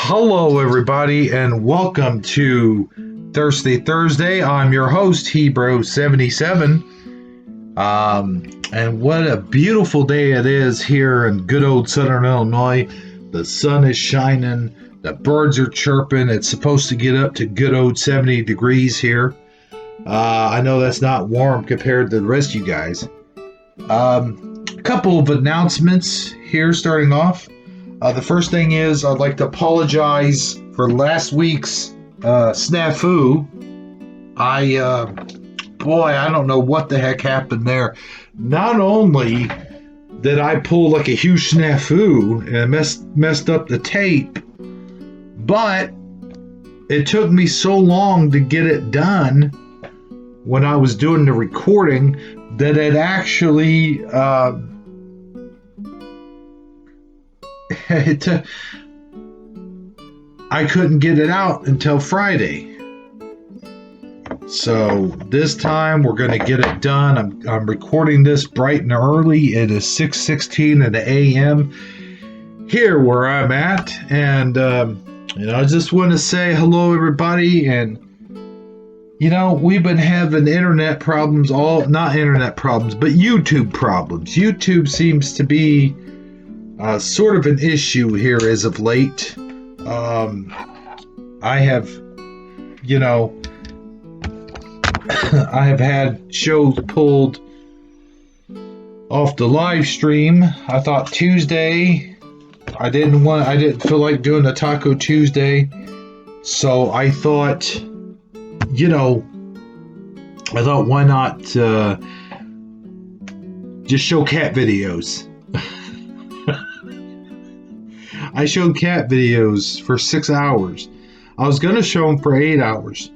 Hello, everybody, and welcome to Thirsty Thursday. I'm your host, Hebro77. And what a beautiful day it is here in good old Southern Illinois. The sun is shining, the birds are chirping. It's supposed to get up to good old 70 degrees here. I know that's not warm compared to the rest of you guys. A couple of announcements here starting off. The first thing is I'd like to apologize for last week's snafu. I don't know what the heck happened there. Not only did I pull like a huge snafu and messed up the tape, but it took me so long to get it done when I was doing the recording that it actually I couldn't get it out until Friday. So this time we're going to get it done. I'm recording this bright and early. It is 6:16 in the a.m. here where I'm at. And, I just want to say hello, everybody. And, we've been having internet problems, not internet problems, but YouTube problems. YouTube seems to be sort of an issue here as of late. I have, I have had shows pulled off the live stream. I thought Tuesday, I didn't feel like doing a Taco Tuesday. So I thought, why not just show cat videos? I showed cat videos for 6 hours. I was going to show them for 8 hours.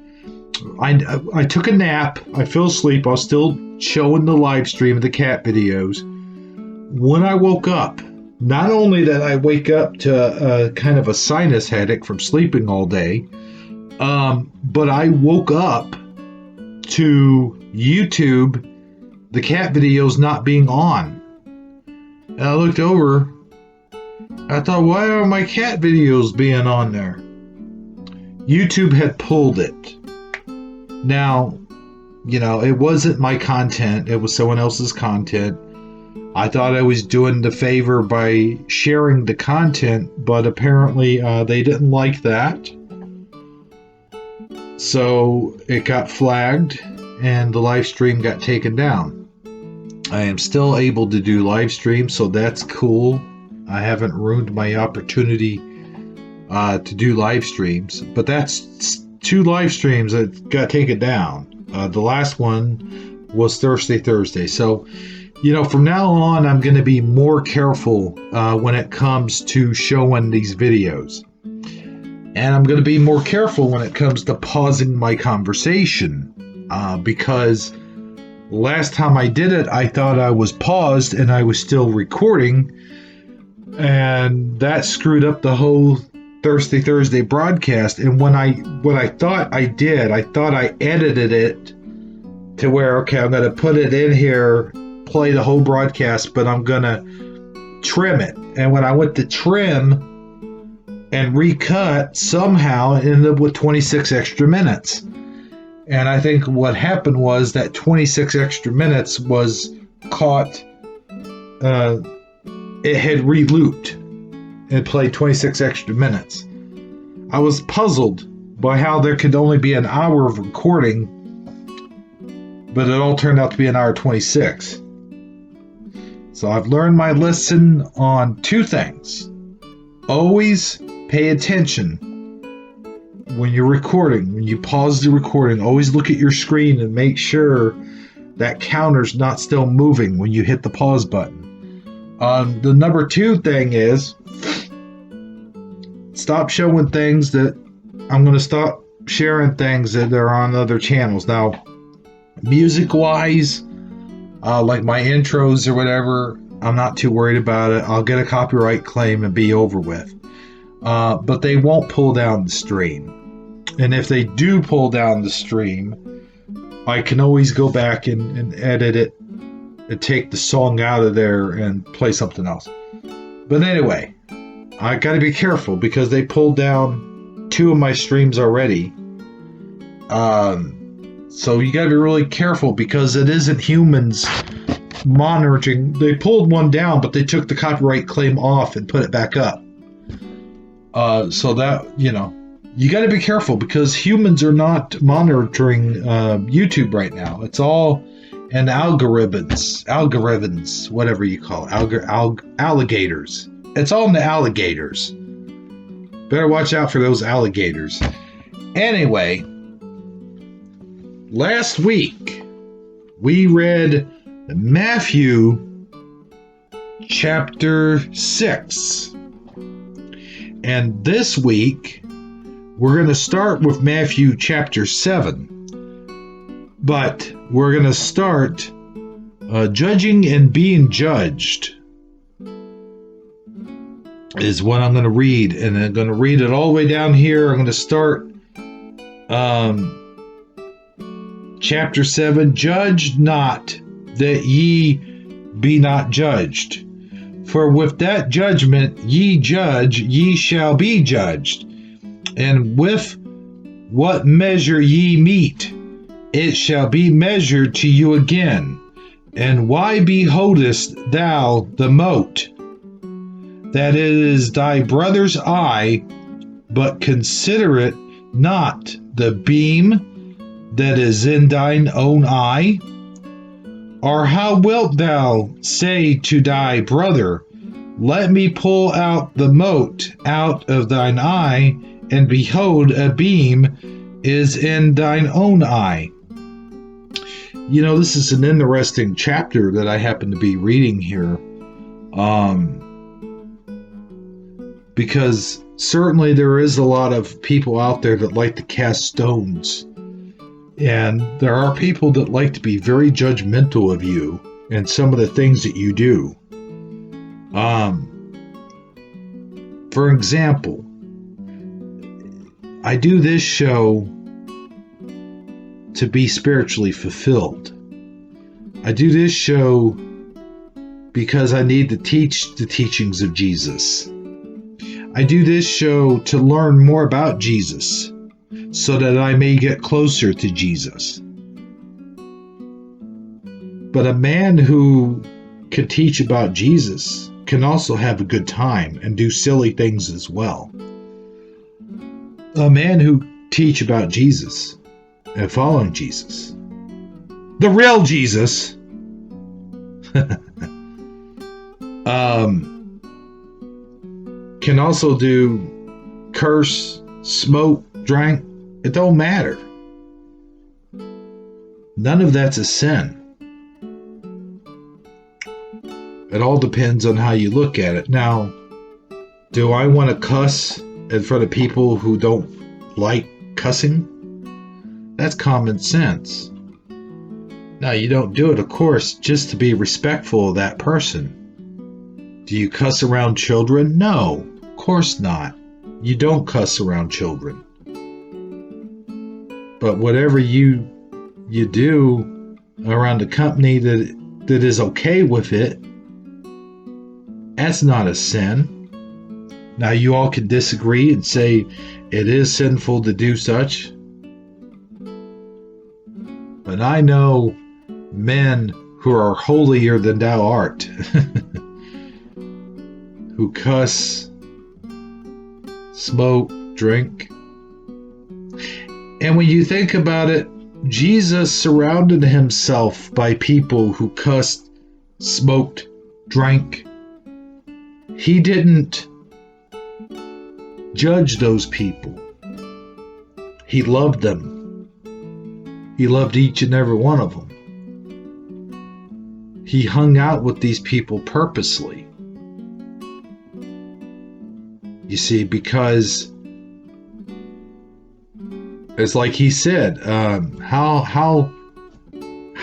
I took a nap. I fell asleep. I was still showing the live stream of the cat videos. When I woke up, not only did I wake up to kind of a sinus headache from sleeping all day, but I woke up to YouTube, the cat videos not being on. And I looked over. I thought, why are my cat videos being on there? YouTube had pulled it. Now, it wasn't my content. It was someone else's content. I thought I was doing the favor by sharing the content, but apparently they didn't like that. So it got flagged and the live stream got taken down. I am still able to do live streams, so that's cool. I haven't ruined my opportunity to do live streams, but that's 2 live streams that got taken down. The last one was Thirsty Thursday. So, from now on, I'm going to be more careful when it comes to showing these videos. And I'm going to be more careful when it comes to pausing my conversation because last time I did it, I thought I was paused and I was still recording. And that screwed up the whole Thirsty Thursday broadcast. And what I thought I did, I thought I edited it to where, okay, I'm going to put it in here, play the whole broadcast, but I'm going to trim it. And when I went to trim and recut, somehow it ended up with 26 extra minutes. And I think what happened was that 26 extra minutes was caught, it had re-looped and played 26 extra minutes. I was puzzled by how there could only be an hour of recording, but it all turned out to be an hour 26. So I've learned my lesson on 2 things. Always pay attention when you're recording. When you pause the recording, always look at your screen and make sure that counter's not still moving when you hit the pause button. The number 2 thing is stop showing things that I'm going to stop sharing things that are on other channels. Now, music-wise, like my intros or whatever, I'm not too worried about it. I'll get a copyright claim and be over with. But they won't pull down the stream. And if they do pull down the stream, I can always go back and edit it and take the song out of there and play something else. But anyway, I got to be careful because they pulled down 2 of my streams already. So you got to be really careful because it isn't humans monitoring. They pulled one down, but they took the copyright claim off and put it back up. So that, you got to be careful because humans are not monitoring YouTube right now. It's all an algorithms, whatever you call it, alligators. It's all in the alligators. Better watch out for those alligators. Anyway, last week we read Matthew chapter 6. And this week we're going to start with Matthew chapter 7. But we're going to start judging and being judged is what I'm going to read. And I'm going to read it all the way down here. I'm going to start chapter 7. Judge not that ye be not judged. For with that judgment ye judge, ye shall be judged. And with what measure ye mete, it shall be measured to you again. And why beholdest thou the mote that is thy brother's eye, but consider it not the beam that is in thine own eye? Or how wilt thou say to thy brother, let me pull out the mote out of thine eye, and behold, a beam is in thine own eye? This is an interesting chapter that I happen to be reading here. Because certainly there is a lot of people out there that like to cast stones. And there are people that like to be very judgmental of you and some of the things that you do. For example, I do this show to be spiritually fulfilled. I do this show because I need to teach the teachings of Jesus. I do this show to learn more about Jesus so that I may get closer to Jesus. But a man who can teach about Jesus can also have a good time and do silly things as well. A man who teach about Jesus and following Jesus, the real Jesus, can also do curse, smoke, drink. It don't matter. None of that's a sin. It all depends on how you look at it. Now, do I want to cuss in front of people who don't like cussing? That's common sense. Now, you don't do it, of course, just to be respectful of that person. Do you cuss around children? No, of course not. You don't cuss around children. But whatever you do around a company that is okay with it, that's not a sin. Now, you all can disagree and say it is sinful to do such. But I know men who are holier than thou art, who cuss, smoke, drink. And when you think about it, Jesus surrounded himself by people who cussed, smoked, drank. He didn't judge those people. He loved them. He loved each and every one of them. He hung out with these people purposely. You see, because it's like he said, how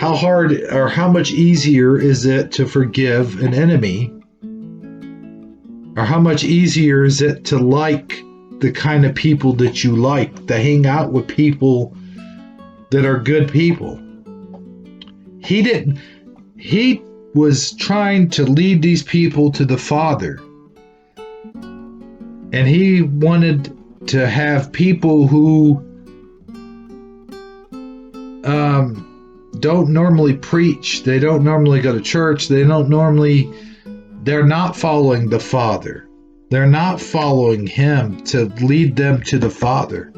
hard or how much easier is it to forgive an enemy? Or how much easier is it to like the kind of people that you like, to hang out with people that are good people? He was trying to lead these people to the Father. And he wanted to have people who don't normally preach. They don't normally go to church. They're not following the Father. They're not following him to lead them to the Father.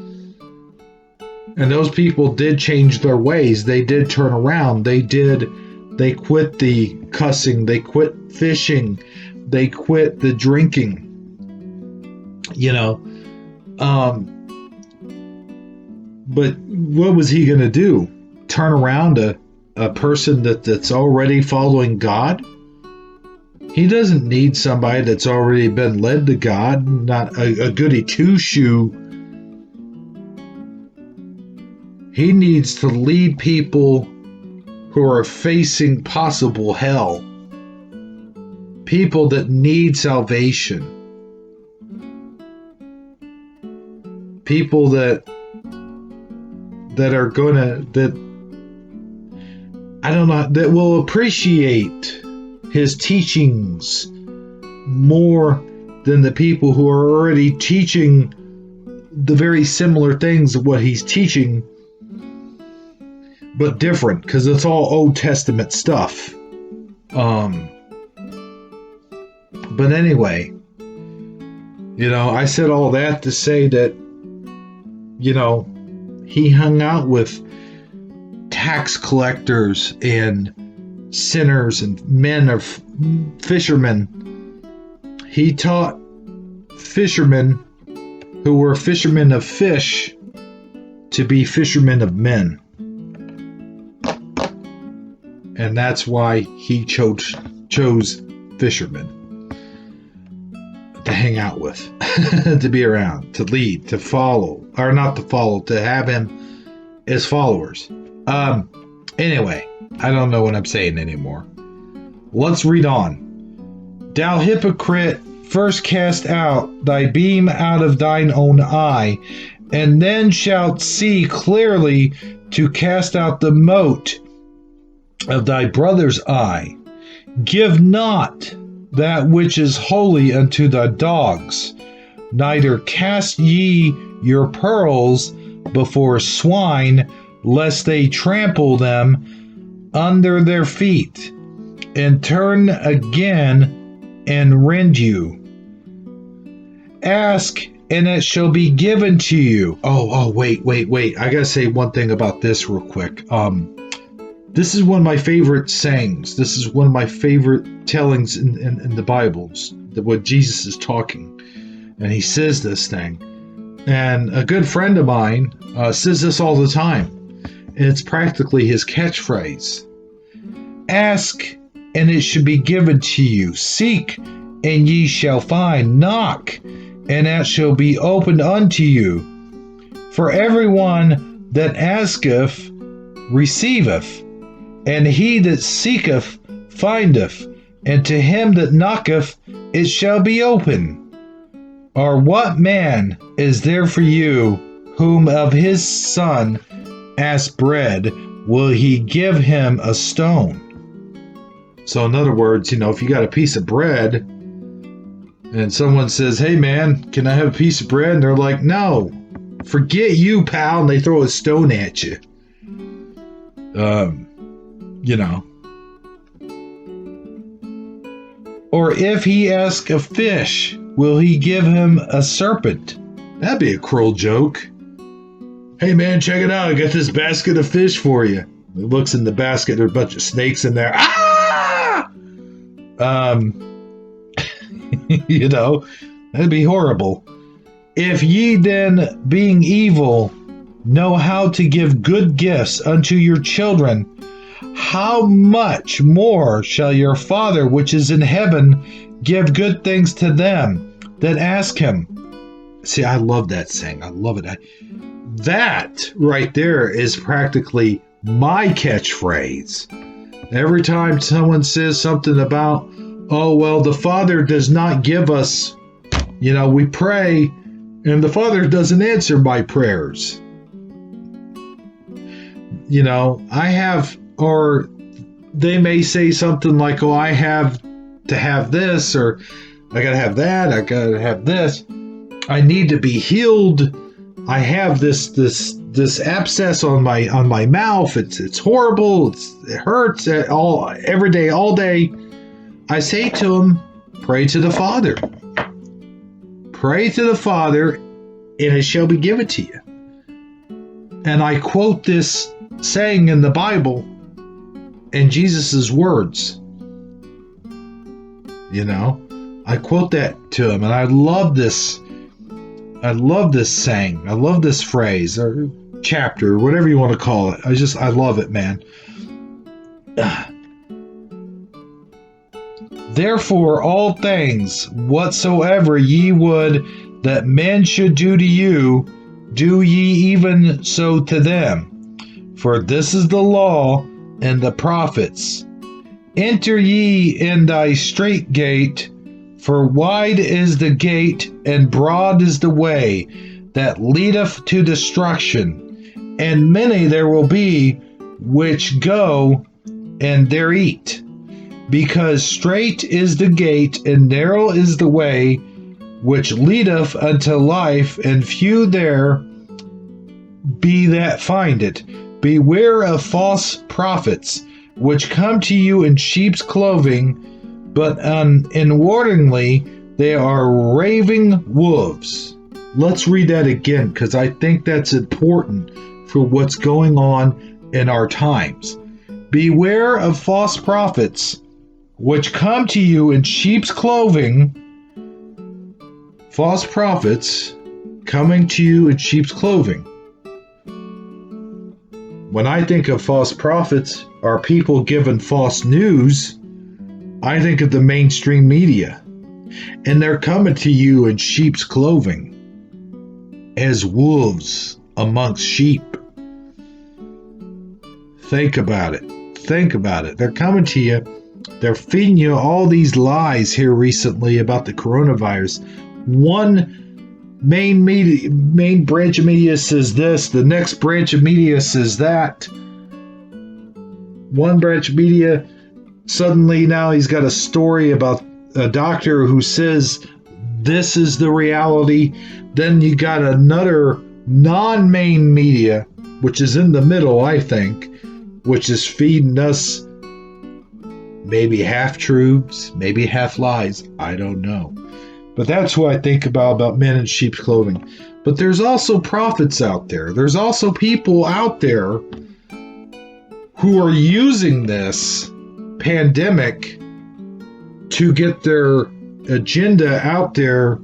And those people did change their ways. They did turn around. They quit the cussing. They quit fishing. They quit the drinking. But what was he going to do? Turn around a person that's already following God? He doesn't need somebody that's already been led to God, not a goody two-shoe. He needs to lead people who are facing possible hell. People that need salvation. People that are that will appreciate his teachings more than the people who are already teaching the very similar things of what he's teaching, but different, because it's all Old Testament stuff. But anyway, I said all that to say that, he hung out with tax collectors and sinners and fishermen. He taught fishermen who were fishermen of fish to be fishermen of men. And that's why he chose fishermen to hang out with, to be around, to lead, to follow, or not to follow, to have him as followers. Anyway, I don't know what I'm saying anymore. Let's read on. Thou hypocrite, first cast out thy beam out of thine own eye, and then shalt see clearly to cast out the mote of thy brother's eye. Give not that which is holy unto the dogs, neither cast ye your pearls before swine, lest they trample them under their feet, and turn again and rend you. Ask, and it shall be given to you. Wait. I gotta say one thing about this real quick. This is one of my favorite sayings. This is one of my favorite tellings in the Bibles, what Jesus is talking. And he says this thing. And a good friend of mine says this all the time. And it's practically his catchphrase. Ask, and it shall be given to you. Seek, and ye shall find. Knock, and it shall be opened unto you. For everyone that asketh receiveth, and he that seeketh findeth, and to him that knocketh it shall be open. Or what man is there for you, whom of his son ask bread, will he give him a stone? So in other words, if you got a piece of bread, and someone says, hey man, can I have a piece of bread? And they're like, no, forget you, pal, and they throw a stone at you. Or if he ask a fish, will he give him a serpent? That'd be a cruel joke. Hey man, check it out. I got this basket of fish for you. He looks in the basket, there are a bunch of snakes in there. Ah! That'd be horrible. If ye then, being evil, know how to give good gifts unto your children, how much more shall your Father which is in heaven give good things to them that ask him? See, I love that saying. I love it. That right there is practically my catchphrase. Every time someone says something about, the Father does not give us, we pray, and the Father doesn't answer my prayers. Or they may say something like, I have to have this, or I gotta have that, I gotta have this. I need to be healed. I have this abscess on my mouth. It's horrible. It hurts every day, all day. I say to him, pray to the Father. Pray to the Father, and it shall be given to you. And I quote this saying in the Bible in Jesus' words. You know, I quote that to him, and I love this. I love this saying. I love this phrase or chapter, or whatever you want to call it. I love it, man. Therefore, all things whatsoever ye would that men should do to you, do ye even so to them. For this is the law and the prophets. Enter ye in thy strait gate, for wide is the gate, and broad is the way that leadeth to destruction, and many there will be which go and there eat. Because strait is the gate, and narrow is the way which leadeth unto life, and few there be that find it. Beware of false prophets, which come to you in sheep's clothing, but inwardly they are raving wolves. Let's read that again, because I think that's important for what's going on in our times. Beware of false prophets, which come to you in sheep's clothing. False prophets coming to you in sheep's clothing. When I think of false prophets or people giving false news, I think of the mainstream media. And they're coming to you in sheep's clothing as wolves amongst sheep. Think about it. Think about it. They're coming to you. They're feeding you all these lies here recently about the coronavirus. One main branch of media says this, the next branch of media says that. One branch of media, suddenly now he's got a story about a doctor who says this is the reality. Then you got another non-main media, which is in the middle, I think, which is feeding us maybe half truths, maybe half lies. I don't know. But that's who I think about men in sheep's clothing. But there's also prophets out there. There's also people out there who are using this pandemic to get their agenda out there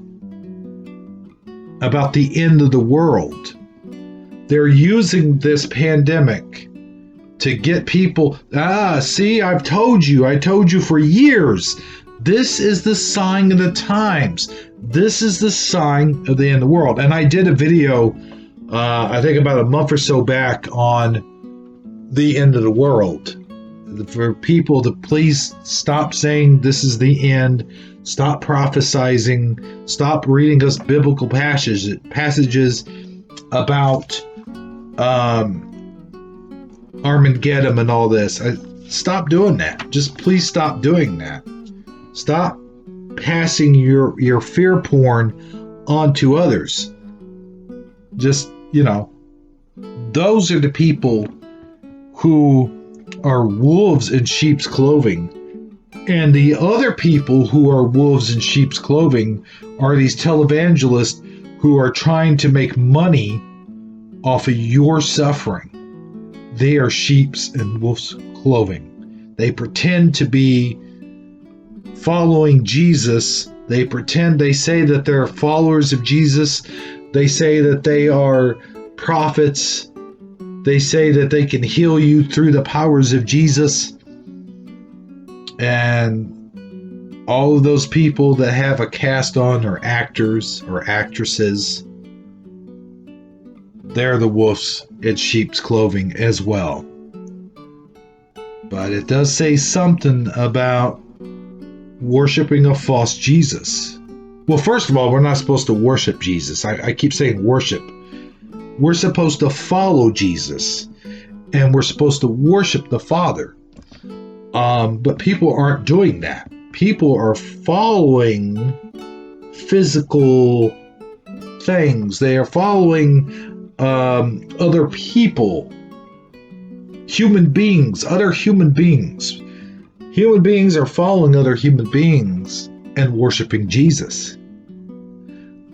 about the end of the world. They're using this pandemic to get people, see, I told you for years. This is the sign of the times. This is the sign of the end of the world. And I did a video, I think about a month or so back, on the end of the world. For people to please stop saying this is the end. Stop prophesizing. Stop reading us biblical passages about Armageddon and all this. Stop doing that. Just please stop doing that. Stop passing your fear porn onto others. Just, those are the people who are wolves in sheep's clothing. And the other people who are wolves in sheep's clothing are these televangelists who are trying to make money off of your suffering. They are sheep's and wolf's clothing. They pretend to be following Jesus. They say that they're followers of Jesus. They say that they are prophets. They say that they can heal you through the powers of Jesus. And all of those people that have a cast on are actors or actresses. They're the wolves in sheep's clothing as well. But it does say something about worshiping a false Jesus. Well, first of all, we're not supposed to worship Jesus. I keep saying worship. We're supposed to follow Jesus, and we're supposed to worship the Father. But people aren't doing that. People are following physical things. They are following other people, human beings, other human beings. Human beings are following other human beings and worshiping Jesus.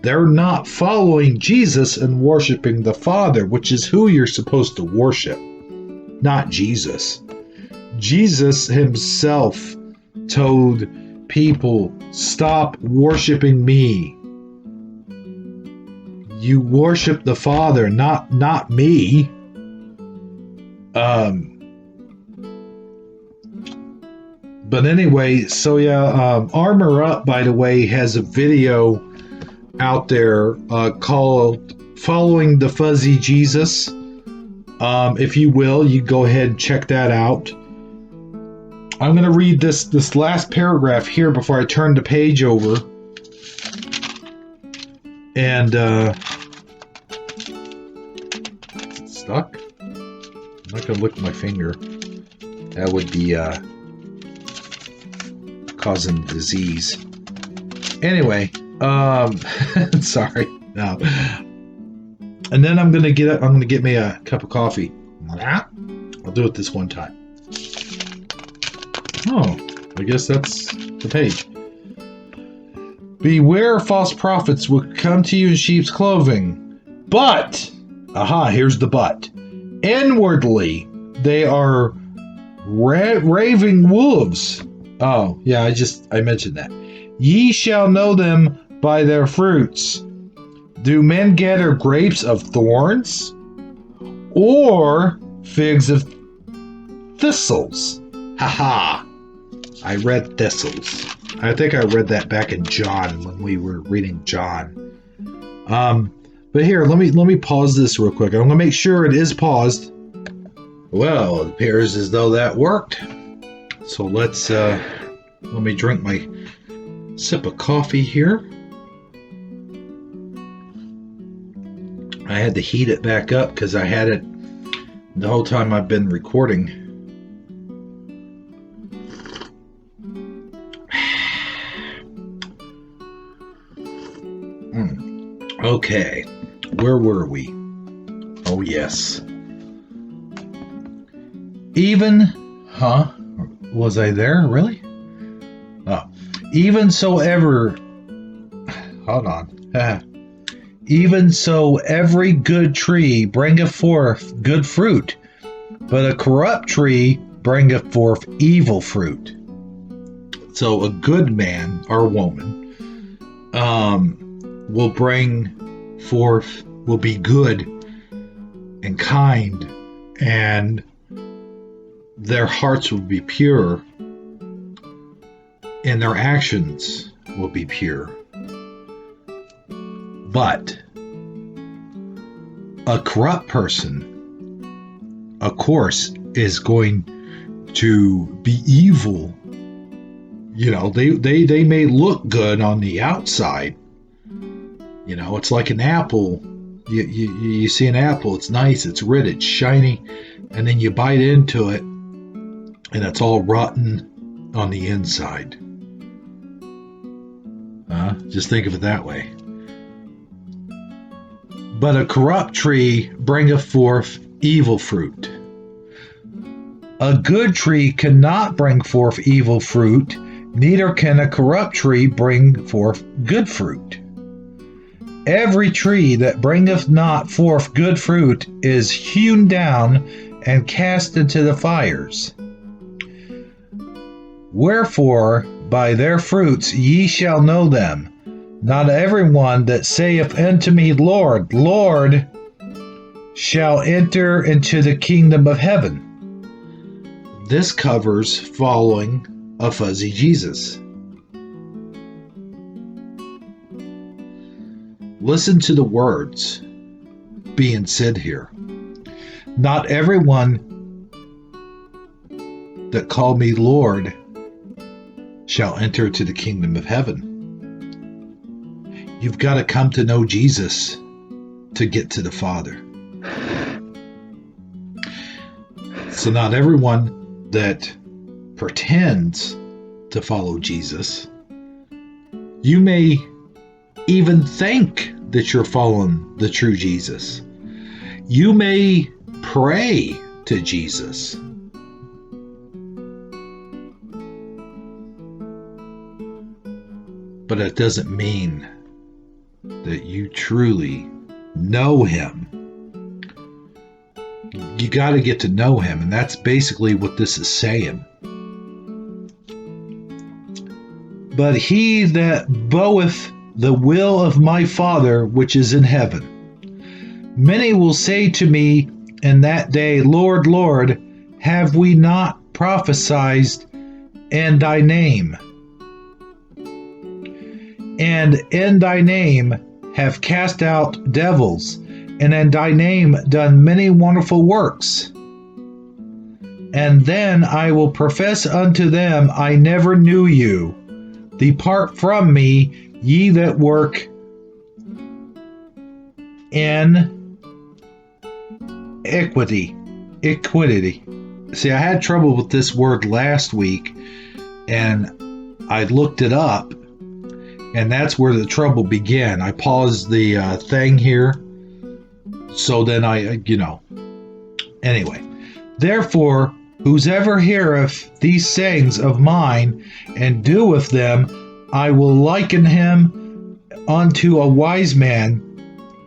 They're not following Jesus and worshiping the Father, which is who you're supposed to worship, not Jesus. Jesus himself told people, stop worshiping me. You worship the Father, not me. But anyway, so yeah, Armor Up, by the way, has a video out there called Following the Fuzzy Jesus. If you will, you go ahead and check that out. I'm going to read this last paragraph here before I turn the page over. And, is it stuck? I'm not going to lick my finger. That would be, causing disease. Anyway, sorry. No. And then I'm gonna get me a cup of coffee. I'll do it this one time. Oh, I guess that's the page. Beware, false prophets will come to you in sheep's clothing, but, here's the but. Inwardly, they are raving wolves. Oh, yeah, I mentioned that. Ye shall know them by their fruits. Do men gather grapes of thorns, or figs of thistles? Haha. I read thistles. I think I read that back in John when we were reading John. But here, let me pause this real quick. I'm gonna make sure it is paused. Well, it appears as though that worked. So let me drink my sip of coffee here. I had to heat it back up because I had it the whole time I've been recording. Okay, where were we? Oh, yes. Was I there? Really? Oh. Even so every good tree bringeth forth good fruit, but a corrupt tree bringeth forth evil fruit. So a good man or woman will be good and kind, and their hearts will be pure, and their actions will be pure. But a corrupt person, of course, is going to be evil. You know, they may look good on the outside. You know, it's like an apple. You see an apple, it's nice, it's red, it's shiny, and then you bite into it, and it's all rotten on the inside. Just think of it that way. But a corrupt tree bringeth forth evil fruit. A good tree cannot bring forth evil fruit, neither can a corrupt tree bring forth good fruit. Every tree that bringeth not forth good fruit is hewn down and cast into the fires. Wherefore, by their fruits ye shall know them. Not everyone that saith unto me, Lord, Lord, shall enter into the kingdom of heaven. This covers following a fuzzy Jesus. Listen to the words being said here. Not everyone that call me Lord shall enter to the kingdom of heaven. You've got to come to know Jesus to get to the Father. So not everyone that pretends to follow Jesus, you may even think that you're following the true Jesus. You may pray to Jesus, but it doesn't mean that you truly know him. You got to get to know him, and that's basically what this is saying. But he that doeth the will of my Father which is in heaven. Many will say to me in that day, Lord, Lord, have we not prophesied in thy name? And in thy name have cast out devils, and in thy name done many wonderful works. And then I will profess unto them, I never knew you. Depart from me, ye that work in iniquity. See, I had trouble with this word last week, and I looked it up, and that's where the trouble began. I paused the thing here, so then anyway. Therefore, whosoever heareth these sayings of mine, and doeth them, I will liken him unto a wise man,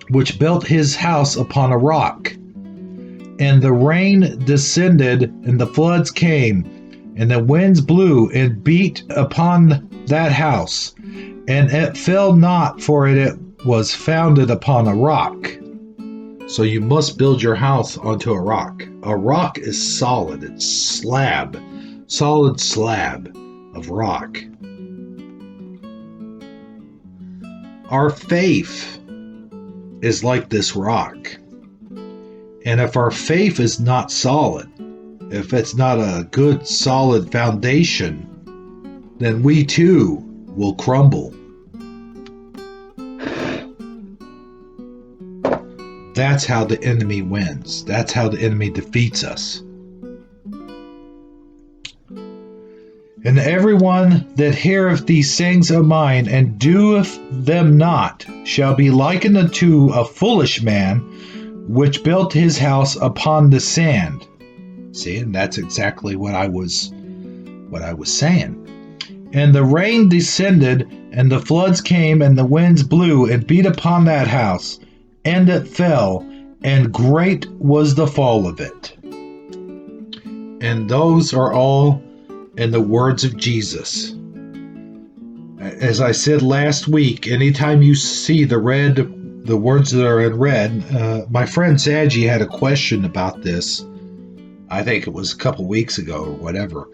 which built his house upon a rock. And the rain descended, and the floods came, and the winds blew and beat upon that house, and it fell not, for it was founded upon a rock. So you must build your house onto a rock. A rock is solid. It's solid slab of rock. Our faith is like this rock. And if our faith is not solid, if it's not a good solid foundation, then we too will crumble. That's how the enemy wins. That's how the enemy defeats us. And everyone that heareth these sayings of mine, and doeth them not, shall be likened unto a foolish man, which built his house upon the sand. See, and that's exactly what I was saying. And the rain descended, and the floods came, and the winds blew and beat upon that house, and it fell, and great was the fall of it. And those are all in the words of Jesus. As I said last week, anytime you see the words that are in red, my friend Saji had a question about this. I think it was a couple weeks ago or whatever.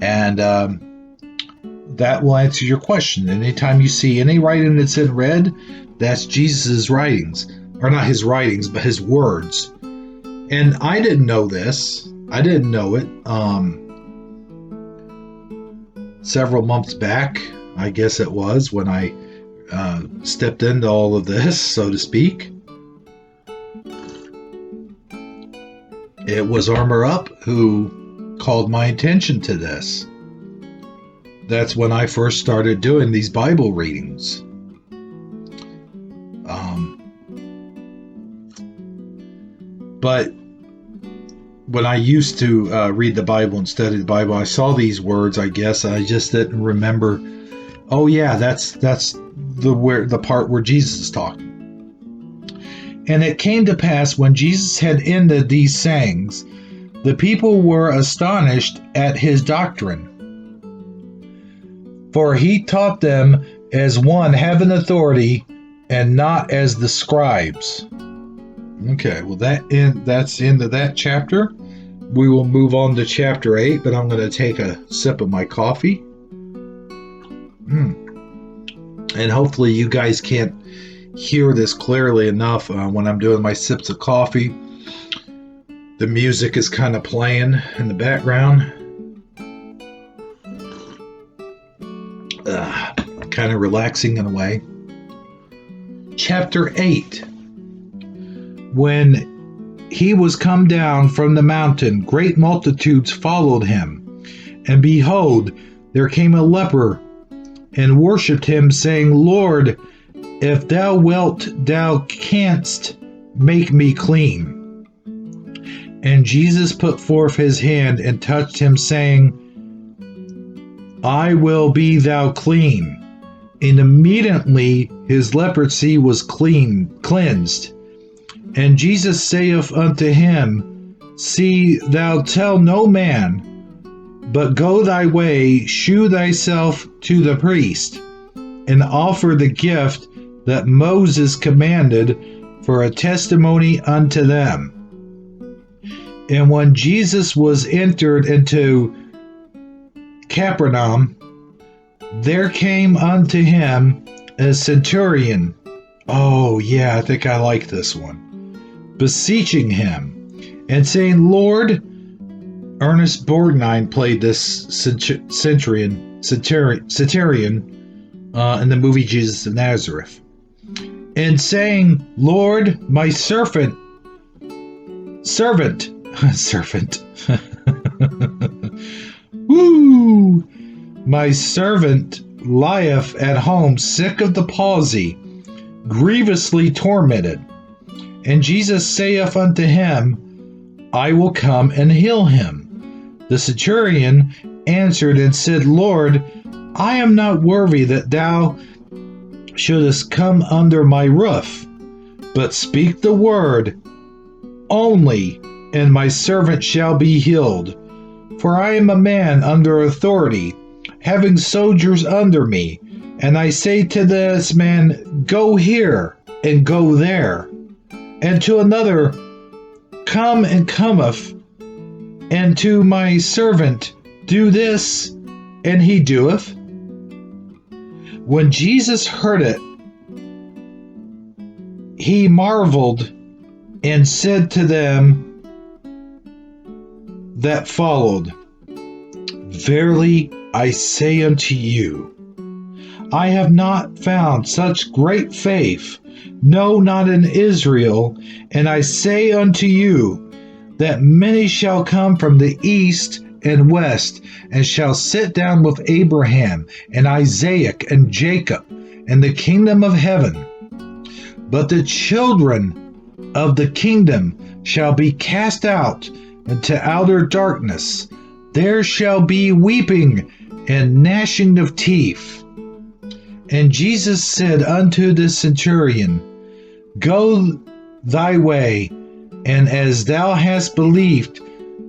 And that will answer your question. Anytime you see any writing that's in red, that's Jesus' writings. Or not his writings, but his words. And I didn't know this. I didn't know it. Several months back, I guess it was, when I stepped into all of this, so to speak. It was Armor Up who called my attention to this. That's when I first started doing these Bible readings. But when I used to read the Bible and study the Bible, I saw these words, I guess, and I just didn't remember. Oh yeah, that's the part where Jesus is talking. And it came to pass, when Jesus had ended these sayings, the people were astonished at his doctrine. For he taught them as one having authority, and not as the scribes. Okay, well that's the end of that chapter. We will move on to chapter 8, but I'm going to take a sip of my coffee. And hopefully you guys can't hear this clearly enough when I'm doing my sips of coffee. The music is kind of playing in the background. Kind of relaxing in a way. Chapter 8. When he was come down from the mountain, great multitudes followed him. And behold, there came a leper, and worshipped him, saying, Lord, If thou wilt, thou canst make me clean. And Jesus put forth his hand and touched him, saying, I will be thou clean. And immediately his leprosy was cleansed. And Jesus saith unto him, See thou tell no man, but go thy way, shew thyself to the priest, and offer the gift that Moses commanded for a testimony unto them. And when Jesus was entered into Capernaum, there came unto him a centurion. Oh, yeah, I think I like this one. Beseeching him and saying, Lord, Ernest Borgnine played this centurion in the movie Jesus of Nazareth. And saying, Lord, my servant, woo, my servant lieth at home, sick of the palsy, grievously tormented. And Jesus saith unto him, I will come and heal him. The centurion answered and said, Lord, I am not worthy that thou shouldest come under my roof, but speak the word only, and my servant shall be healed. For I am a man under authority, having soldiers under me, and I say to this man, Go here, and go there, and to another, Come and cometh, and to my servant, Do this, and he doeth. When Jesus heard it, he marveled and said to them that followed, Verily I say unto you, I have not found such great faith, no, not in Israel. And I say unto you, that many shall come from the east and west, and shall sit down with Abraham and Isaac and Jacob in the kingdom of heaven. But the children of the kingdom shall be cast out into outer darkness. There shall be weeping and gnashing of teeth. And Jesus said unto the centurion, Go thy way, and as thou hast believed,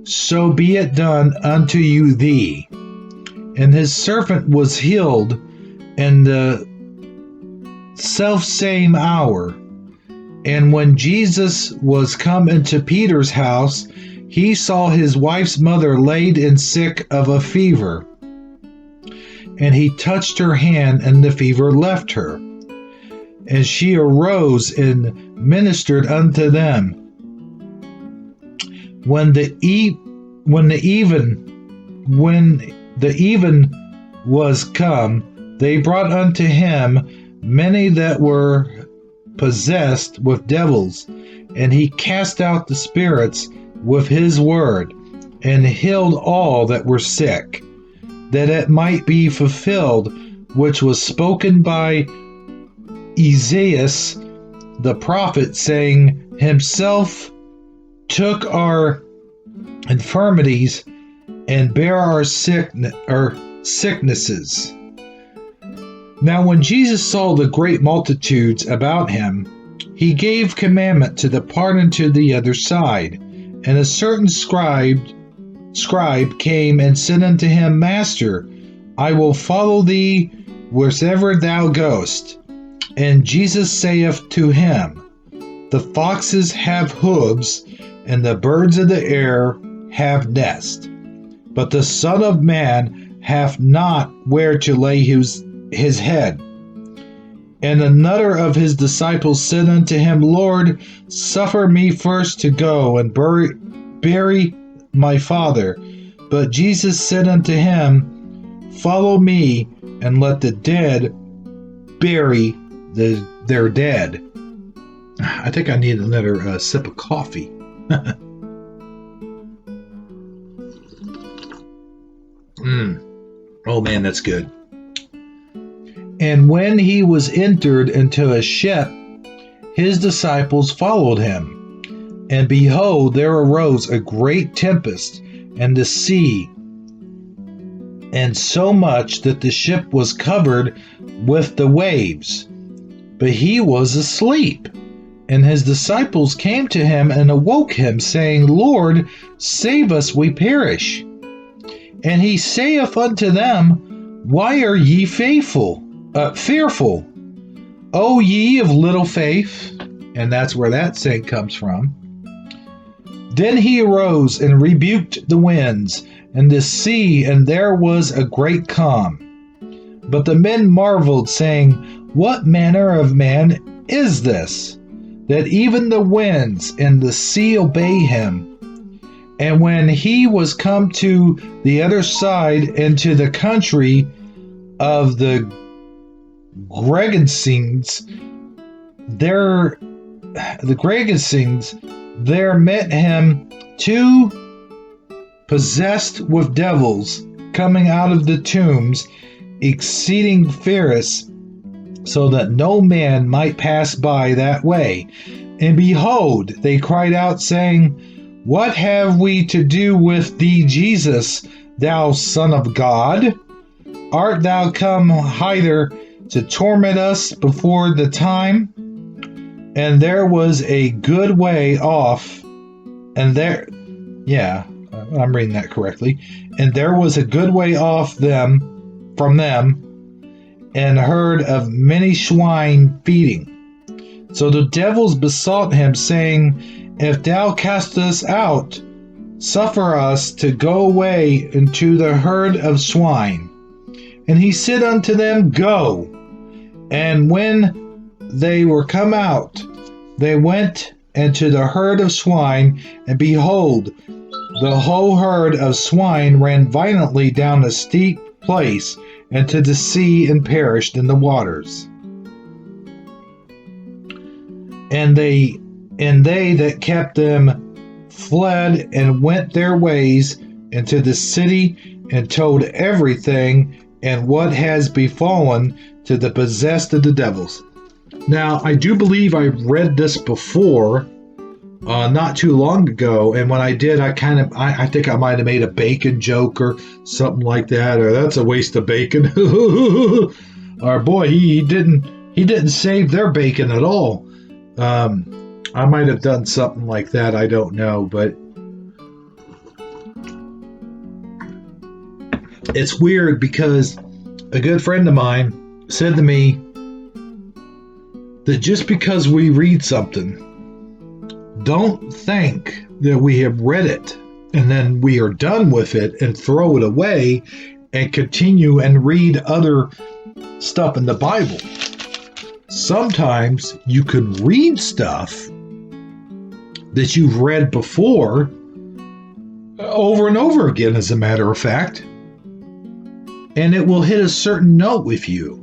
so be it done unto you thee. And his servant was healed in the selfsame hour. And when Jesus was come into Peter's house, he saw his wife's mother laid in sick of a fever. And he touched her hand, and the fever left her. And she arose and ministered unto them. When the even was come, they brought unto him many that were possessed with devils, and he cast out the spirits with his word, and healed all that were sick, that it might be fulfilled which was spoken by Esaias the prophet, saying, Himself took our infirmities and bare our sicknesses. Now when Jesus saw the great multitudes about him, he gave commandment to depart into the other side. And a certain scribe came and said unto him, Master, I will follow thee wheresoever thou goest. And Jesus saith to him, The foxes have hooves, and the birds of the air have nests, but the Son of Man hath not where to lay his head. And another of his disciples said unto him, Lord, suffer me first to go and bury my father. But Jesus said unto him, Follow me, and let the dead bury their dead. I think I need another sip of coffee. Oh man, that's good. And when he was entered into a ship, his disciples followed him. And behold, there arose a great tempest in the sea, and so much that the ship was covered with the waves. But he was asleep. And his disciples came to him and awoke him, saying, Lord, save us, we perish. And he saith unto them, Why are ye fearful? O ye of little faith? And that's where that saying comes from. Then he arose and rebuked the winds and the sea, and there was a great calm. But the men marveled, saying, What manner of man is this, that even the winds and the sea obey him? And when he was come to the other side into the country of the Gergesenes, there met him two possessed with devils, coming out of the tombs, exceeding fierce, so that no man might pass by that way. And behold, they cried out, saying, What have we to do with thee, Jesus, thou Son of God? Art thou come hither to torment us before the time? And there was a good way off, I'm reading that correctly. And there was a good way off from them, and herd of many swine feeding. So the devils besought him, saying, If thou cast us out, suffer us to go away into the herd of swine. And he said unto them, Go. And when they were come out, they went into the herd of swine, and behold, the whole herd of swine ran violently down a steep place into the sea, and perished in the waters. And they that kept them fled and went their ways into the city, and told everything and what has befallen to the possessed of the devils. Now, I do believe I read this before, not too long ago, and when I did, I think I might have made a bacon joke or something like that, or that's a waste of bacon. Or boy, he didn't save their bacon at all. I might have done something like that, I don't know, but it's weird because a good friend of mine said to me that just because we read something, don't think that we have read it and then we are done with it and throw it away and continue and read other stuff in the Bible. Sometimes you can read stuff that you've read before over and over again, as a matter of fact, and it will hit a certain note with you.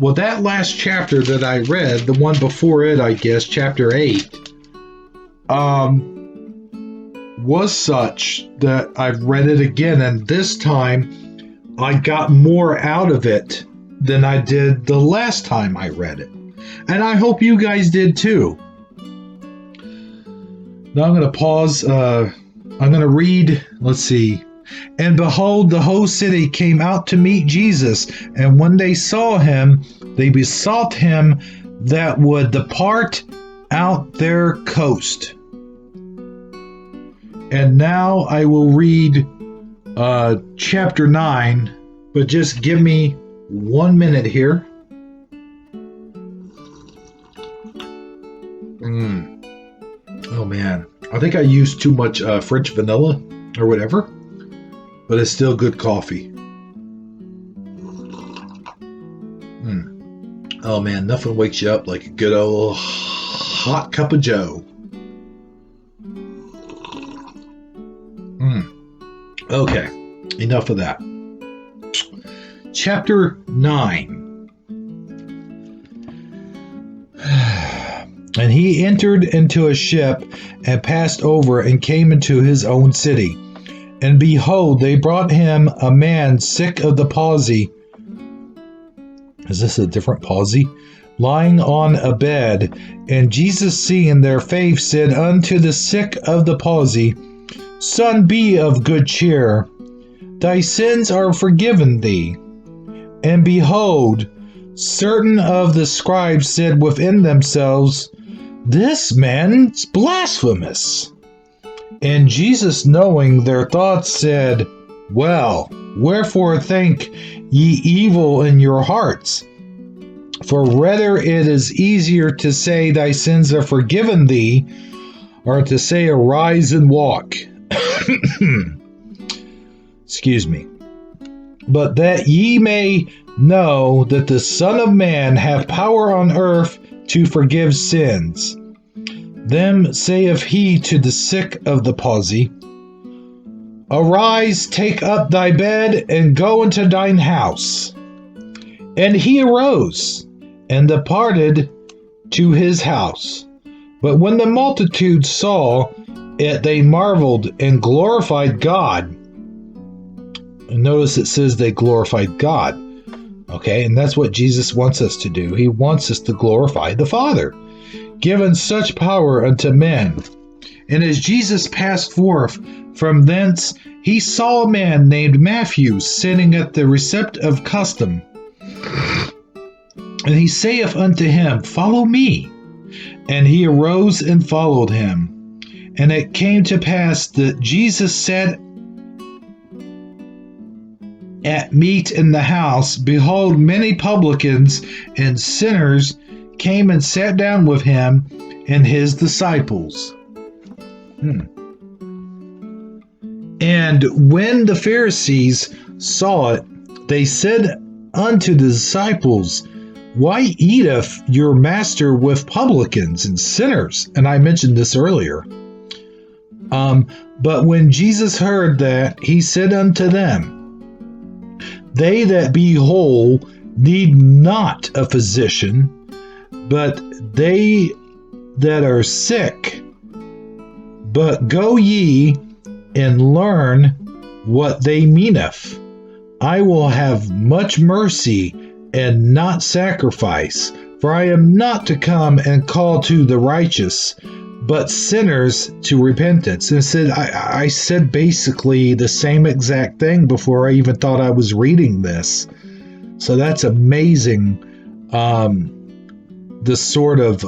Well, that last chapter that I read, the one before it, I guess, chapter 8, was such that I've read it again, and this time I got more out of it than I did the last time I read it. And I hope you guys did too. Now I'm going to pause. I'm going to read, let's see. And behold, the whole city came out to meet Jesus, and when they saw him, they besought him that would depart out their coast. And now I will read chapter 9, but just give me 1 minute here. Oh man, I think I used too much French vanilla or whatever, but it's still good coffee. Oh man, nothing wakes you up like a good old hot cup of joe. Okay, enough of that. Chapter 9. And he entered into a ship and passed over and came into his own city. And behold, they brought him a man sick of the palsy, Is this a different palsy? Lying on a bed. And Jesus, seeing their faith, said unto the sick of the palsy, Son, be of good cheer. Thy sins are forgiven thee. And behold, certain of the scribes said within themselves, This man's blasphemous. And Jesus, knowing their thoughts, said, Well, wherefore think ye evil in your hearts? For whether it is easier to say, Thy sins are forgiven thee, or to say, Arise and walk. Excuse me. But that ye may know that the Son of Man hath power on earth to forgive sins. Then saith he to the sick of the palsy, Arise, take up thy bed, and go into thine house. And he arose, and departed to his house. But when the multitude saw it, they marveled and glorified God. And notice it says they glorified God. Okay, and that's what Jesus wants us to do. He wants us to glorify the Father, given such power unto men. And as Jesus passed forth from thence, he saw a man named Matthew sitting at the receipt of custom. And he saith unto him, Follow me. And he arose and followed him. And it came to pass that Jesus sat at meat in the house. Behold, many publicans and sinners came and sat down with him and his disciples. And when the Pharisees saw it, they said unto the disciples, Why eateth your master with publicans and sinners? And I mentioned this earlier. But when Jesus heard that, he said unto them, They that be whole need not a physician, but they that are sick. But go ye and learn what they meaneth. I will have much mercy and not sacrifice, for I am not to come and call to the righteous, but sinners to repentance. And I said basically the same exact thing before I even thought I was reading this. So that's amazing. The sort of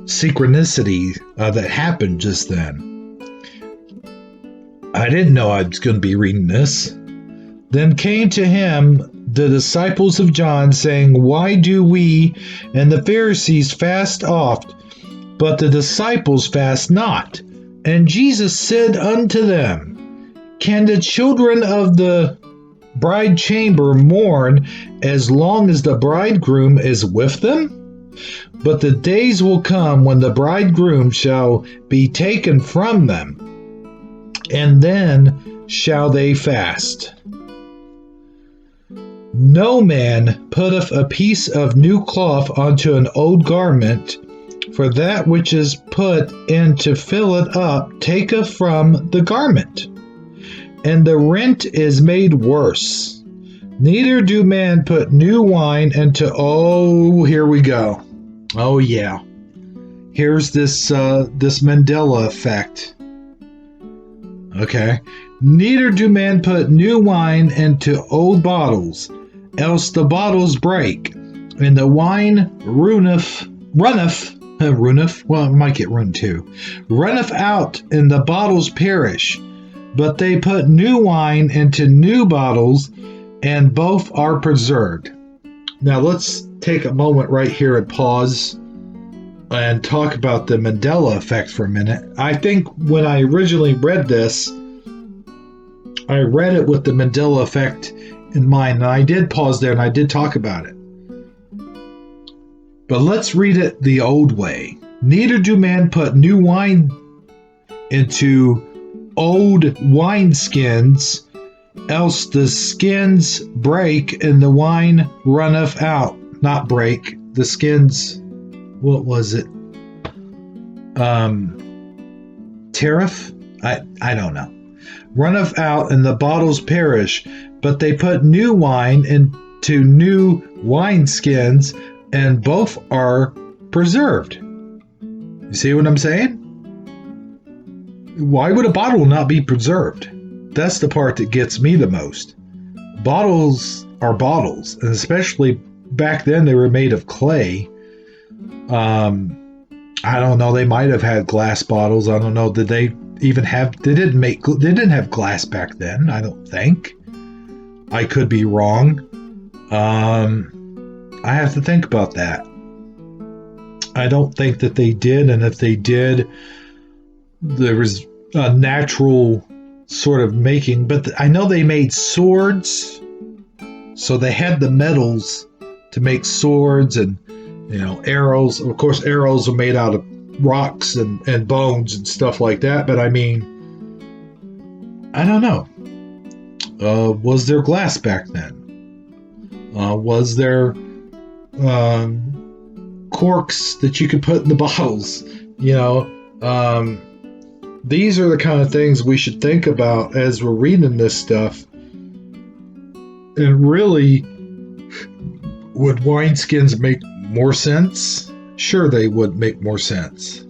synchronicity that happened just then. I didn't know I was going to be reading this. Then came to him the disciples of John, saying, Why do we and the Pharisees fast oft, but the disciples fast not? And Jesus said unto them, Can the children of the bride chamber mourn as long as the bridegroom is with them? But the days will come when the bridegroom shall be taken from them, and then shall they fast. No man putteth a piece of new cloth onto an old garment, for that which is put in to fill it up taketh from the garment, and the rent is made worse. Neither do man put new wine into... Oh, here we go. Oh, yeah. Here's this Mandela effect. Okay. Neither do man put new wine into old bottles, else the bottles break, and the wine runneth, well, it might get run too, runneth out, and the bottles perish. But they put new wine into new bottles, and both are preserved. Now let's take a moment right here and pause and talk about the Mandela effect for a minute. I think when I originally read this, I read it with the Mandela effect in mind, and I did pause there and I did talk about it. But let's read it the old way. Neither do man put new wine into old wineskins, else the skins break and the wine runneth out. Not break, the skins, what was it? Tariff? I don't know. Runneth out, and the bottles perish. but they put new wine into new wineskins, and both are preserved. You see what I'm saying? Why would a bottle not be preserved? That's the part that gets me the most. Bottles are bottles, and especially back then they were made of clay. I don't know, they might have had glass bottles. I don't know, did they even have, they didn't have glass back then, I don't think. I could be wrong. I have to think about that. I don't think that they did, and if they did, there was a natural sort of making, but I know they made swords, so they had the metals to make swords and, arrows. Of course, arrows are made out of rocks and bones and stuff like that, but I mean, I don't know. Was there glass back then? Was there corks that you could put in the bottles? These are the kind of things we should think about as we're reading this stuff. And really, would wineskins make more sense? Sure, they would make more sense.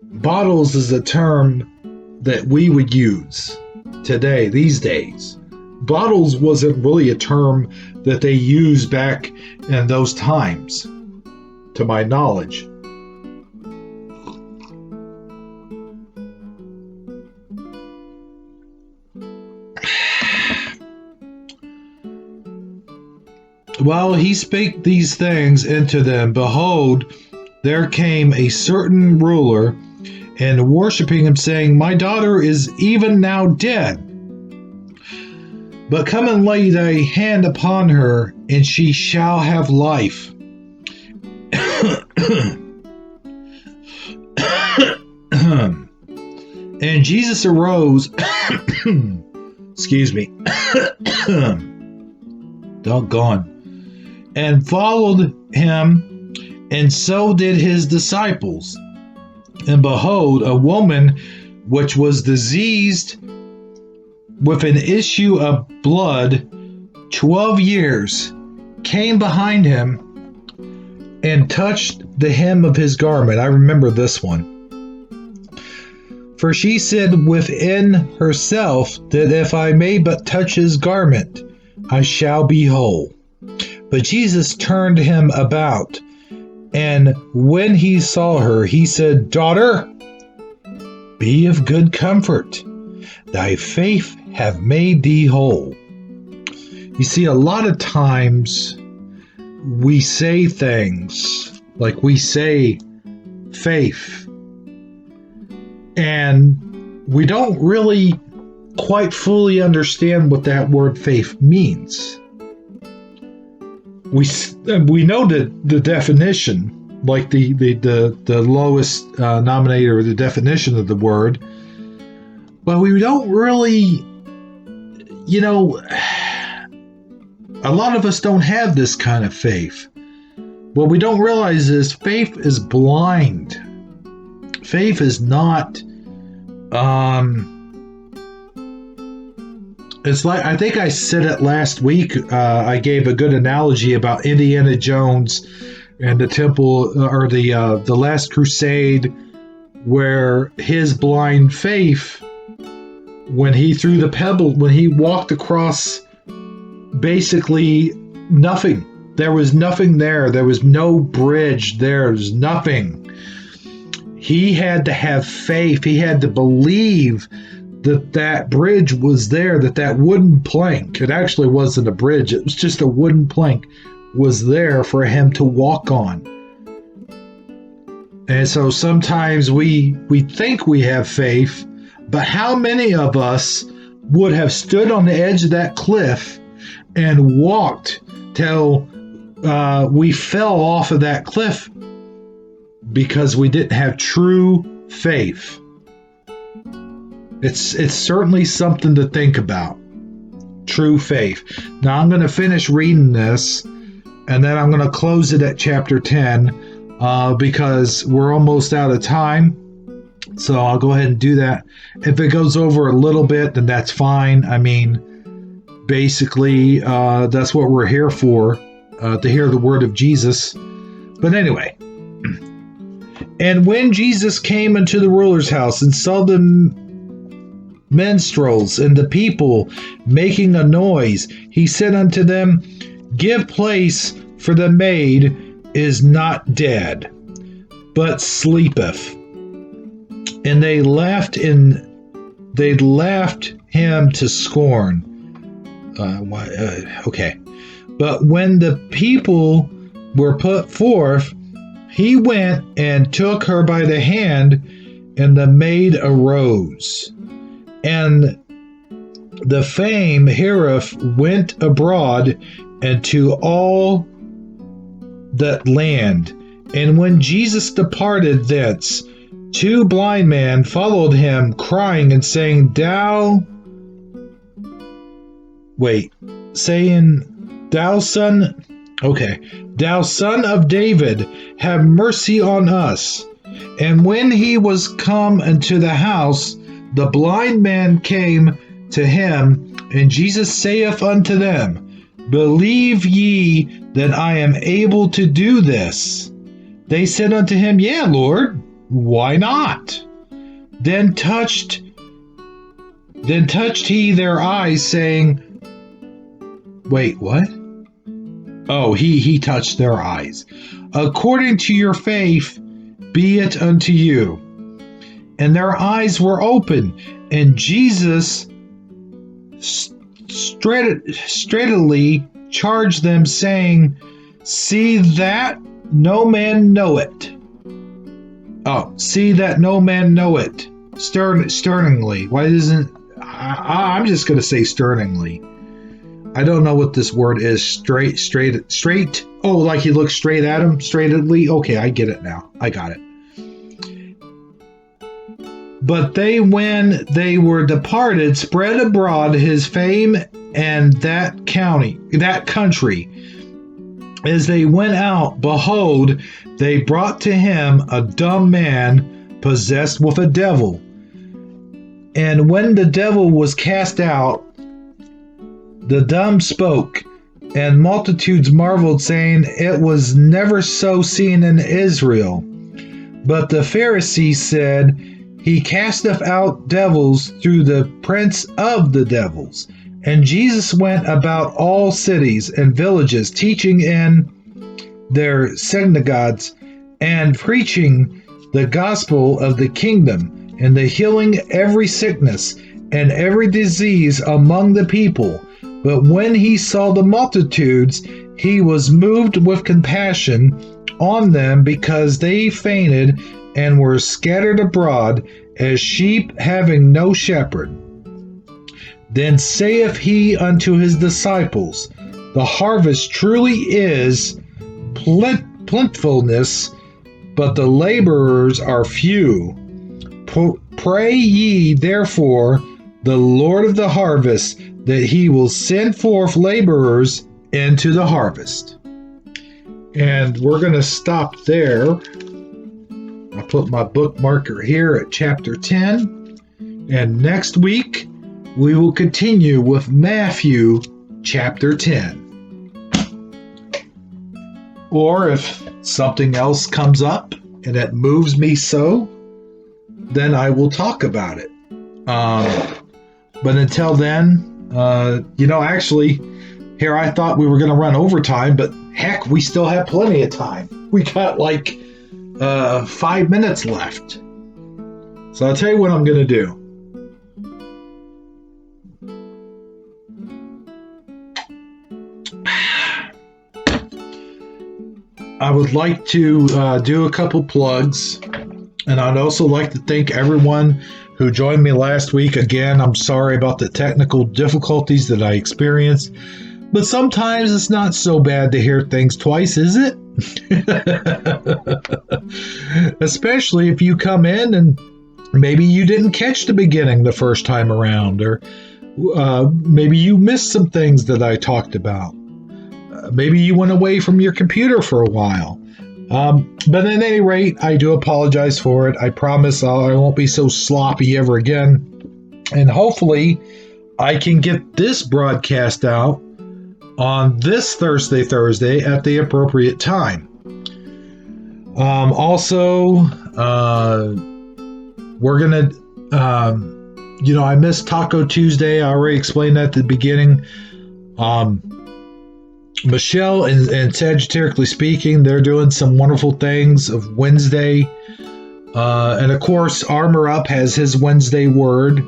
Bottles is a term that we would use today, these days. Bottles wasn't really a term that they used back in those times, to my knowledge. While he spake these things unto them, behold, there came a certain ruler, and worshiping him, saying, My daughter is even now dead. But come and lay thy hand upon her, and she shall have life. And Jesus arose, excuse me, doggone, and followed him, and so did his disciples. And behold, a woman which was diseased with an issue of blood 12 years came behind him and touched the hem of his garment. I remember this one. For she said within herself that if I may but touch his garment, I shall be whole. But Jesus turned him about, and when he saw her, he said, Daughter, be of good comfort. Thy faith hath made thee whole. You see, a lot of times we say things like we say faith, and we don't really quite fully understand what that word faith means. We know the definition, like the lowest denominator, the definition of the word, but we don't really, a lot of us don't have this kind of faith. What we don't realize is faith is blind. Faith is not, it's like, I think I said it last week. I gave a good analogy about Indiana Jones and the temple, or the Last Crusade, where his blind faith, when he threw the pebble, when he walked across basically nothing. There was nothing there. There was no bridge there. There was nothing. He had to have faith. He had to believe that bridge was there, that wooden plank, it actually wasn't a bridge, it was just a wooden plank, was there for him to walk on. And so sometimes we think we have faith, but how many of us would have stood on the edge of that cliff and walked till we fell off of that cliff because we didn't have true faith? It's certainly something to think about. True faith. Now I'm going to finish reading this, and then I'm going to close it at chapter 10 because we're almost out of time. So I'll go ahead and do that. If it goes over a little bit, then that's fine. I mean, basically, that's what we're here for, to hear the word of Jesus. But anyway, and when Jesus came into the ruler's house and saw the minstrels and the people making a noise, he said unto them, Give place, for the maid is not dead, but sleepeth. And they laughed him to scorn. Okay. But when the people were put forth, he went and took her by the hand, and the maid arose. And the fame hereof went abroad into all that land. And when Jesus departed thence, 2 blind men followed him, crying and saying, Thou son of David, have mercy on us. And when he was come into the house, the blind man came to him, and Jesus saith unto them, Believe ye that I am able to do this? They said unto him, Yea, Lord, why not? Then touched he their eyes, saying, Wait, what? Oh, he touched their eyes. According to your faith, be it unto you. And their eyes were open, and Jesus straightly charged them, saying, See that no man know it. Oh, see that no man know it. Sternly. Why doesn't... I'm just going to say sternly. I don't know what this word is. Straight. Oh, like he looks straight at him? Straightly? Okay, I get it now. I got it. But they, when they were departed, spread abroad his fame and that country. As they went out, behold, they brought to him a dumb man possessed with a devil. And when the devil was cast out, the dumb spoke, and multitudes marveled, saying, It was never so seen in Israel. But the Pharisees said, He casteth out devils through the prince of the devils. And Jesus went about all cities and villages, teaching in their synagogues, and preaching the gospel of the kingdom, and the healing every sickness and every disease among the people. But when he saw the multitudes, he was moved with compassion on them, because they fainted and were scattered abroad as sheep having no shepherd. Then saith he unto his disciples, The harvest truly is plentifulness, but the laborers are few. Pray ye therefore the Lord of the harvest, that he will send forth laborers into the harvest. And we're going to stop there. I'll put my bookmarker here at chapter 10. And next week, we will continue with Matthew chapter 10. Or if something else comes up and it moves me so, then I will talk about it. But until then, actually, here I thought we were going to run overtime, but heck, we still have plenty of time. We got 5 minutes left. So I'll tell you what I'm going to do. I would like to do a couple plugs, and I'd also like to thank everyone who joined me last week. Again, I'm sorry about the technical difficulties that I experienced, but sometimes it's not so bad to hear things twice, is it? Especially if you come in and maybe you didn't catch the beginning the first time around, or maybe you missed some things that I talked about. Maybe you went away from your computer for a while. But at any rate, I do apologize for it. I promise I won't be so sloppy ever again. And hopefully, I can get this broadcast out on this Thursday at the appropriate time. Also, we're going to, I missed Taco Tuesday. I already explained that at the beginning. Michelle and Sagittariusly Speaking, they're doing some wonderful things of Wednesday. And of course, Armor Up has his Wednesday word,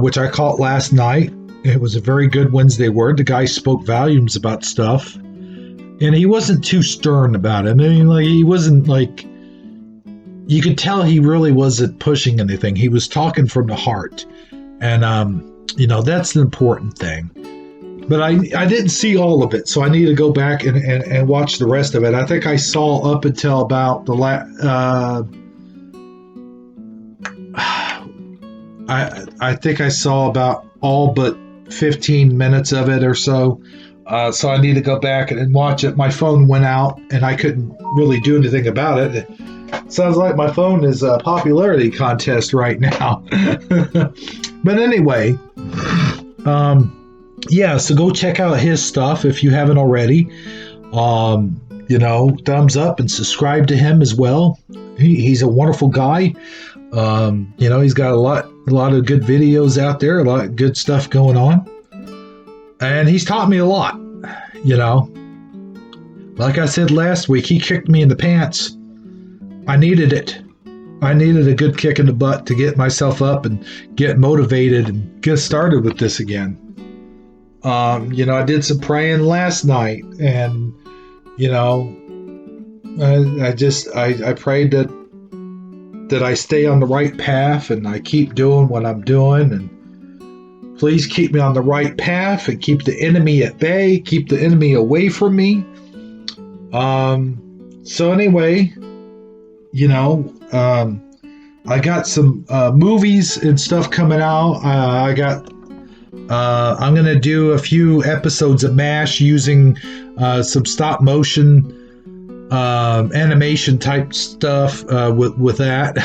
which I caught last night. It was a very good Wednesday word. The guy spoke volumes about stuff. And he wasn't too stern about it. I mean, he wasn't you could tell he really wasn't pushing anything. He was talking from the heart. And, that's the important thing. But I didn't see all of it, so I need to go back and watch the rest of it. I think I saw up until about the I think I saw about all but 15 minutes of it or so. So I need to go back and watch it. My phone went out, and I couldn't really do anything about it. It sounds like my phone is a popularity contest right now. But anyway, so go check out his stuff if you haven't already. Thumbs up and subscribe to him as well. He's a wonderful guy. He's got a lot of good videos out there, a lot of good stuff going on. And he's taught me a lot, Like I said last week, he kicked me in the pants. I needed it. I needed a good kick in the butt to get myself up and get motivated and get started with this again. I did some praying last night, and, I prayed that I stay on the right path and I keep doing what I'm doing, and please keep me on the right path and keep the enemy at bay, keep the enemy away from me. So anyway, I got some movies and stuff coming out. I'm going to do a few episodes of MASH using some stop motion animation type stuff with that.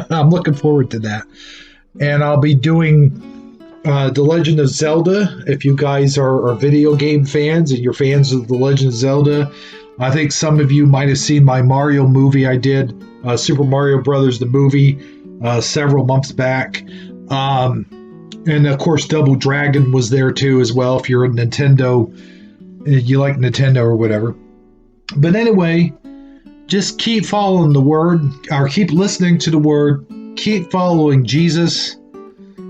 I'm looking forward to that. And I'll be doing The Legend of Zelda. If you guys are video game fans and you're fans of The Legend of Zelda, I think some of you might have seen my Mario movie I did, Super Mario Brothers, the movie, several months back. And of course, Double Dragon was there too as well. If you're a Nintendo, you like Nintendo or whatever. But anyway, just keep following the word, or keep listening to the word. Keep following Jesus.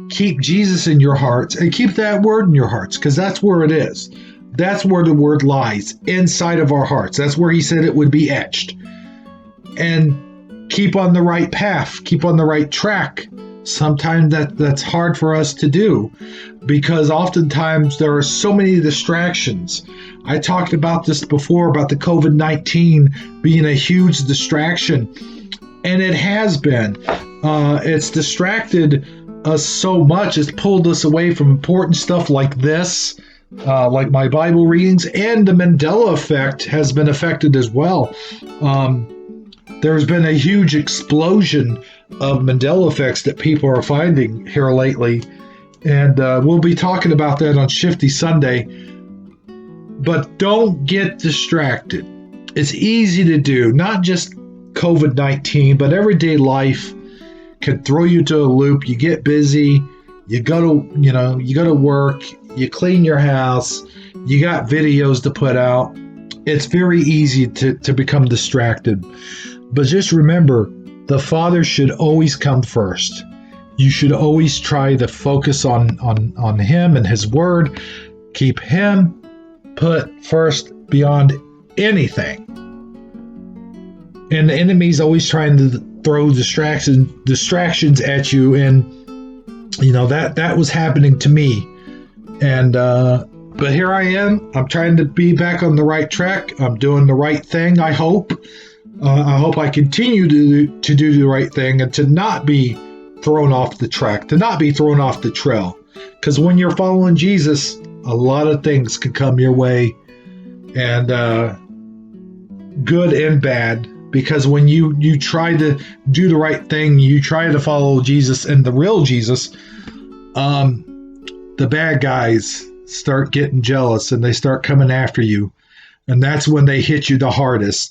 Keep Jesus in your hearts, and keep that word in your hearts, because that's where it is. That's where the word lies, inside of our hearts. That's where he said it would be etched. And keep on the right path. Keep on the right track. Sometimes that's hard for us to do, because oftentimes there are so many distractions. I talked about this before, about the COVID-19 being a huge distraction, and it has been. It's distracted us so much. It's pulled us away from important stuff like this, like my Bible readings, and the Mandela effect has been affected as well. There's been a huge explosion of Mandela effects that people are finding here lately. And we'll be talking about that on Shifty Sunday. But don't get distracted. It's easy to do, not just COVID-19, but everyday life can throw you to a loop. You get busy, you go to work, you clean your house, you got videos to put out. It's very easy to become distracted. But just remember, the Father should always come first. You should always try to focus on Him and His Word. Keep Him put first beyond anything. And the enemy's always trying to throw distractions at you, and that was happening to me. And but here I am. I'm trying to be back on the right track. I'm doing the right thing, I hope. I hope I continue to do the right thing and to not be thrown off the track, to not be thrown off the trail. Because when you're following Jesus, a lot of things can come your way. And good and bad, because when you try to do the right thing, you try to follow Jesus and the real Jesus, um, the bad guys start getting jealous and they start coming after you, and that's when they hit you the hardest.